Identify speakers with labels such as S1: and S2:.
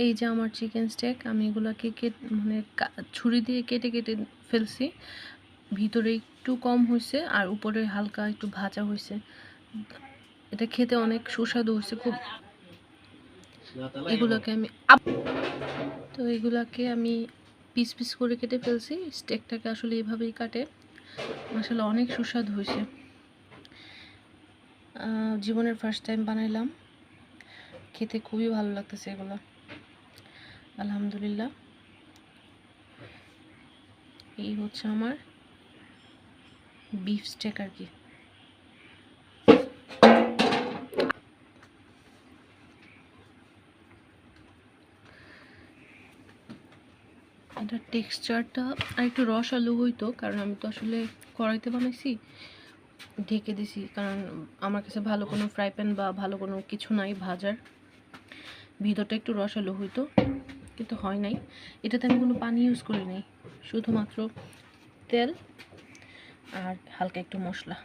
S1: এই যে আমার চিকেন স্টেক, আমি এগুলোকে মানে ছুরি দিয়ে কেটে কেটে ফেলছি। ভিতরে একটু কম হয়েছে আর উপরে হালকা একটু ভাজা হয়েছে। এটা খেতে অনেক সুস্বাদু হয়েছে খুব। এগুলাকে আমি পিস পিস করে কেটে ফেলছি। স্টেকটাকে আসলে এভাবেই কাটে। মাশাআল্লাহ অনেক সুস্বাদু হয়েছে। জীবনের ফার্স্ট টাইম বানাইলাম, খেতে খুবই ভালো লাগতেছে এগুলো, আলহামদুলিল্লাহ। এই হচ্ছে আমার বিফ স্টেক আর কি। এটার টেক্সচারটা আর একটু রসালো হইতো, কারণ আমি তো আসলে কড়াইতে বানাইছি, ঢেকে দিছি, কারণ আমার কাছে ভালো কোনো ফ্রাই প্যান বা ভালো কোনো কিছু নাই ভাজার। ভিতরটা একটু রসালো হইতো, কিন্তু হয় নাই। এটাতে আমি কোনো পানি ইউজ করি নাই, শুধুমাত্র তেল আর হালকা একটু মশলা।